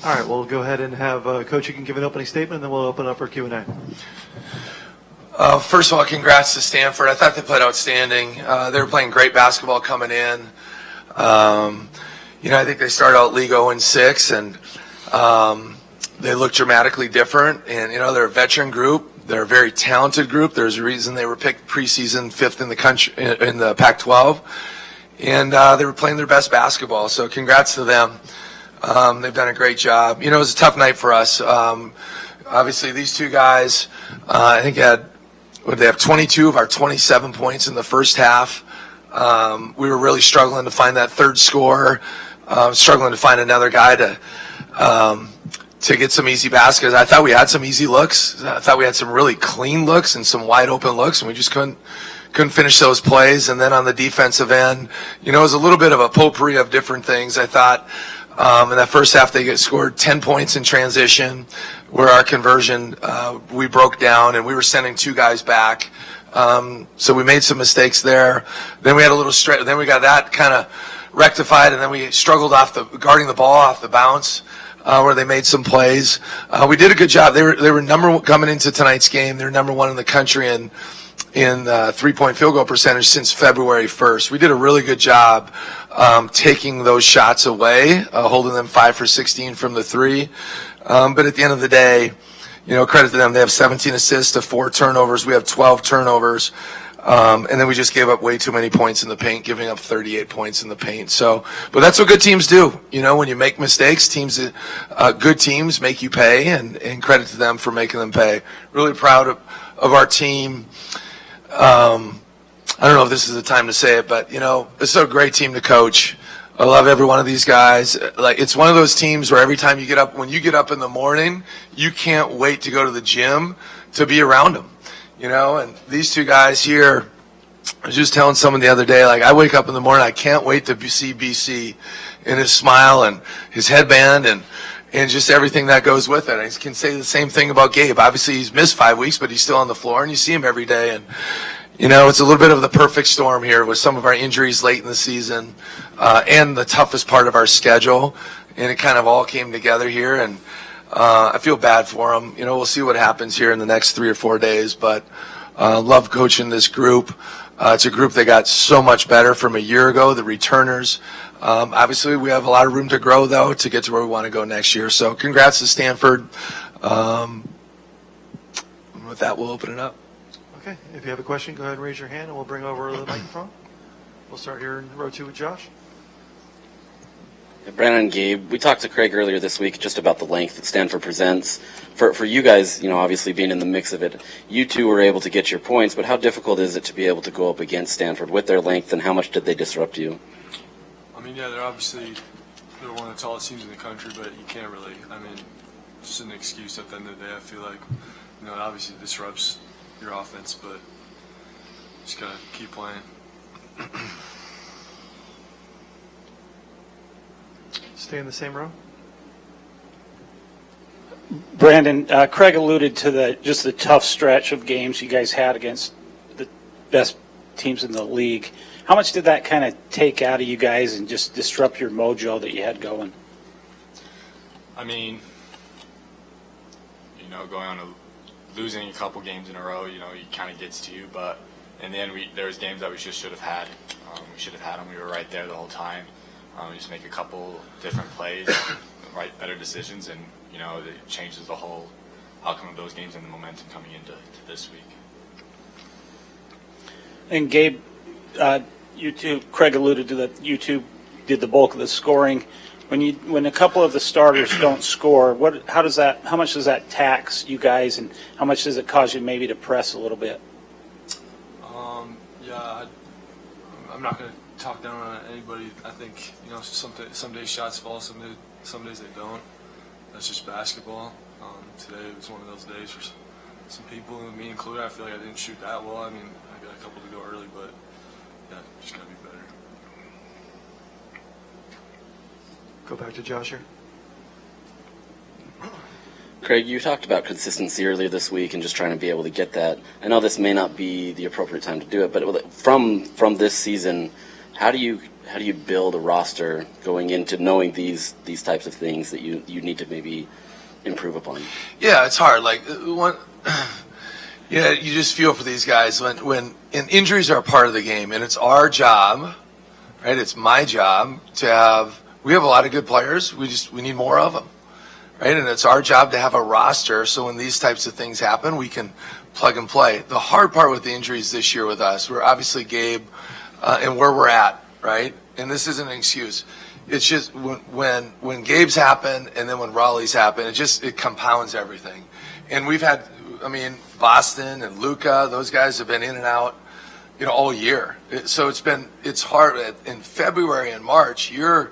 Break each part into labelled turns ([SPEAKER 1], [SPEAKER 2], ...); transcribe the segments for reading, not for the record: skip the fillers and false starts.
[SPEAKER 1] All right, we'll go ahead and have Coach, you can give an opening statement, and then we'll open up for Q&A.
[SPEAKER 2] First of all, congrats to Stanford. I thought they played outstanding. They were playing great basketball coming in. I think they started out league 0-6, and they look dramatically different. And, they're a veteran group. They're a very talented group. There's a reason they were picked preseason 5th in the country in the Pac-12. And they were playing their best basketball. So congrats to them. They've done a great job. It was a tough night for us. Obviously, these two guys, I think they have 22 of our 27 points in the first half. We were really struggling to find that third scorer, struggling to find another guy to get some easy baskets. I thought we had some easy looks. I thought we had some really clean looks and some wide open looks, and we just couldn't finish those plays. And then on the defensive end, it was a little bit of a potpourri of different things. I thought in that first half they scored 10 points in transition, where our conversion we broke down and we were sending two guys back. So we made some mistakes there. Then we had a little stretch. Then we got that kind of rectified, and then we struggled guarding the ball off the bounce, where they made some plays. We did a good job. They were number one coming into tonight's game. They were number one in the country in 3-point field goal percentage since February 1st. We did a really good job taking those shots away, holding them 5 for 16 from the three. But at the end of the day, credit to them. They have 17 assists to 4 turnovers. We have 12 turnovers. And then we just gave up way too many points in the paint, giving up 38 points in the paint. But that's what good teams do. When you make mistakes, good teams make you pay, and credit to them for making them pay. Really proud of our team. I don't know if this is the time to say it, but, it's a great team to coach. I love every one of these guys. It's one of those teams where every time when you get up in the morning, you can't wait to go to the gym to be around them. And these two guys here, I was just telling someone the other day, I wake up in the morning, I can't wait to see BC and his smile and his headband and just everything that goes with it. I can say the same thing about Gabe. Obviously, he's missed 5 weeks, but he's still on the floor, and you see him every day. And, it's a little bit of the perfect storm here with some of our injuries late in the season and the toughest part of our schedule. And it kind of all came together here, and I feel bad for him. We'll see what happens here in the next 3 or 4 days, but love coaching this group. It's a group that got so much better from a year ago, the returners. Obviously, we have a lot of room to grow, though, to get to where we want to go next year. So congrats to Stanford. With that, we'll open it up.
[SPEAKER 1] Okay. If you have a question, go ahead and raise your hand, and we'll bring over the microphone. We'll start here in row 2 with Josh.
[SPEAKER 3] Branden and Gabe, we talked to Craig earlier this week just about the length that Stanford presents. For you guys, obviously being in the mix of it, you two were able to get your points, but how difficult is it to be able to go up against Stanford with their length, and how much did they disrupt you?
[SPEAKER 4] They're one of the tallest teams in the country, but you can't really, it's just an excuse at the end of the day. I feel like, it obviously disrupts your offense, but just got to keep playing.
[SPEAKER 1] Stay in the same row.
[SPEAKER 5] Branden, Craig alluded to the tough stretch of games you guys had against the best teams in the league. How much did that kind of take out of you guys and just disrupt your mojo that you had going?
[SPEAKER 6] Going on losing a couple games in a row, it kind of gets to you. But in the end, there was games that we just should have had. We should have had them. We were right there the whole time. We just make a couple different plays, better decisions, and it changes the whole outcome of those games and the momentum coming into this week.
[SPEAKER 5] And Gabe, you two, Craig alluded to that. You two did the bulk of the scoring. When a couple of the starters don't score, how much does that tax you guys, and how much does it cause you maybe to press a little bit?
[SPEAKER 4] I'm not going to talk down on anybody. I think some days shots fall, some days they don't. That's just basketball. Today was one of those days for some people, me included. I feel like I didn't shoot that well. I got a couple to go early, but just got to be better.
[SPEAKER 1] Go back to Josh here.
[SPEAKER 3] Craig, you talked about consistency earlier this week and just trying to be able to get that. I know this may not be the appropriate time to do it, but from this season, how do you build a roster going into knowing these types of things that you need to maybe improve upon?
[SPEAKER 2] Yeah, it's hard. Like you just feel for these guys when and injuries are a part of the game, and it's our job, right? It's my job to have. We have a lot of good players. We need more of them, right? And it's our job to have a roster so when these types of things happen, we can plug and play. The hard part with the injuries this year with us, we're obviously Gabe and where we're at, right? And this isn't an excuse. It's just when Gabe's happened and then when Raleigh's happened, it compounds everything. And we've had, Boston and Luca, those guys have been in and out, all year. So it's hard. In February and March, you're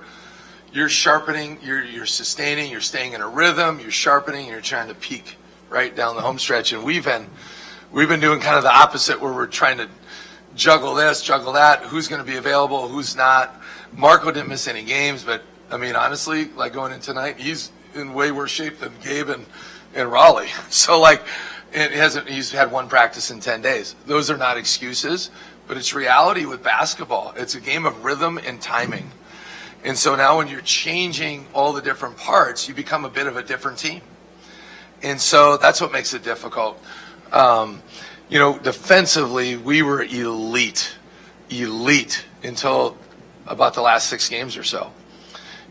[SPEAKER 2] sharpening, you're sustaining, you're staying in a rhythm, you're sharpening, you're trying to peak right down the home stretch. And we've been doing kind of the opposite, where we're trying to juggle this, juggle that, who's going to be available, who's not. Marco didn't miss any games, but honestly, like going in tonight, he's in way worse shape than Gabe and Raleigh. So he's had one practice in 10 days. Those are not excuses, but it's reality with basketball. It's a game of rhythm and timing. And so now when you're changing all the different parts, you become a bit of a different team. And so that's what makes it difficult. Defensively, we were elite until about the last 6 games or so.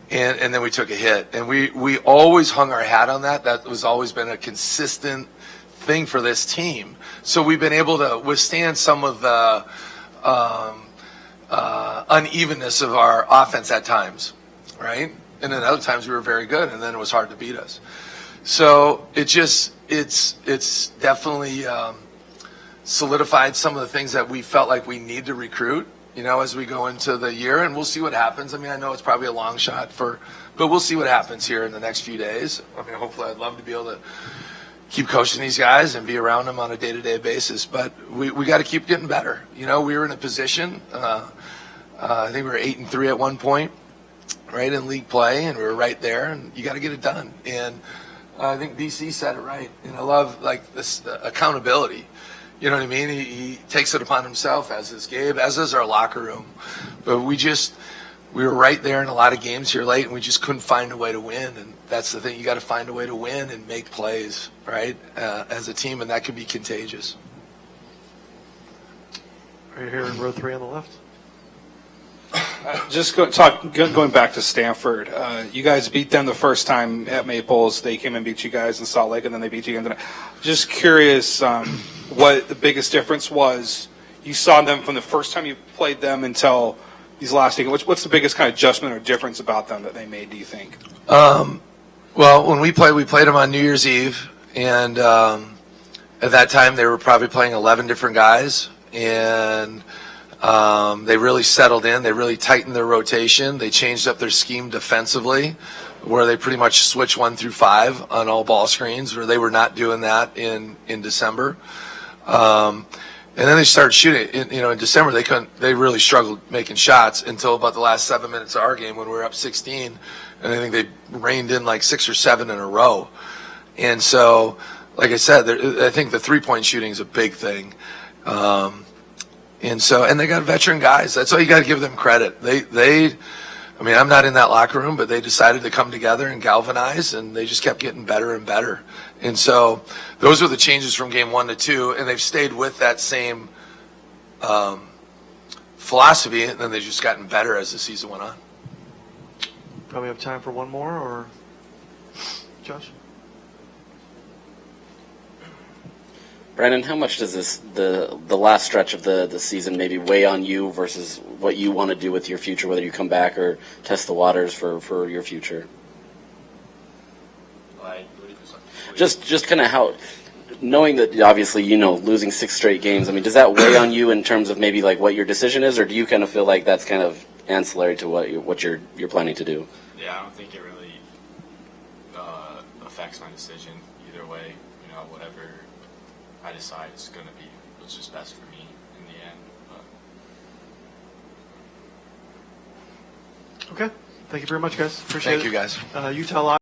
[SPEAKER 2] And then we took a hit. And we always hung our hat on that. That was always been a consistent thing for this team. So we've been able to withstand some of the unevenness of our offense at times, right? And then other times we were very good, and then it was hard to beat us. So it's definitely solidified some of the things that we felt like we need to recruit, as we go into the year, and we'll see what happens. I know it's probably a long shot but we'll see what happens here in the next few days. Hopefully I'd love to be able to keep coaching these guys and be around them on a day-to-day basis, but we got to keep getting better. We were in a position, I think we were 8-3 at one point, right, in league play, and we were right there, and you got to get it done. And I think BC said it right, and I love this accountability. You know what I mean? He takes it upon himself, as is Gabe, as is our locker room. But we were right there in a lot of games here late, and we just couldn't find a way to win. And that's the thing. You got to find a way to win and make plays, right, as a team, and that can be contagious.
[SPEAKER 1] Right here in row 3 on the left.
[SPEAKER 7] Going back to Stanford, you guys beat them the first time at Maples. They came and beat you guys in Salt Lake, and then they beat you again tonight. Just curious what the biggest difference was. You saw them from the first time you played them until these last two. What's the biggest kind of adjustment or difference about them that they made, do you think?
[SPEAKER 2] Well, when we played them on New Year's Eve, and at that time they were probably playing 11 different guys, and they really settled in. They really tightened their rotation. They changed up their scheme defensively, where they pretty much switched 1 through 5 on all ball screens, where they were not doing that in December. And then they started shooting. In December, they really struggled making shots until about the last 7 minutes of our game when we were up 16. And I think they reined in 6 or 7 in a row. And so, like I said, I think the 3-point shooting is a big thing. And they got veteran guys. That's why you got to give them credit. I'm not in that locker room, but they decided to come together and galvanize, and they just kept getting better and better. And so those were the changes from game 1 to 2, and they've stayed with that same philosophy, and then they've just gotten better as the season went on.
[SPEAKER 1] Probably have time for one more, or Josh?
[SPEAKER 3] Branden, how much does the last stretch of the season maybe weigh on you versus what you want to do with your future, whether you come back or test the waters for your future? Just kind of how, knowing that obviously, losing 6 straight games, does that weigh on you in terms of maybe what your decision is, or do you kind of feel like that's kind of ancillary to what you're planning to do?
[SPEAKER 6] Yeah, I don't think it really affects my decision either way. Whatever I decide is going to be what's just best for me in the end.
[SPEAKER 1] Okay. Thank you very much, guys. Appreciate it.
[SPEAKER 2] Thank you, guys.
[SPEAKER 1] Utah Live.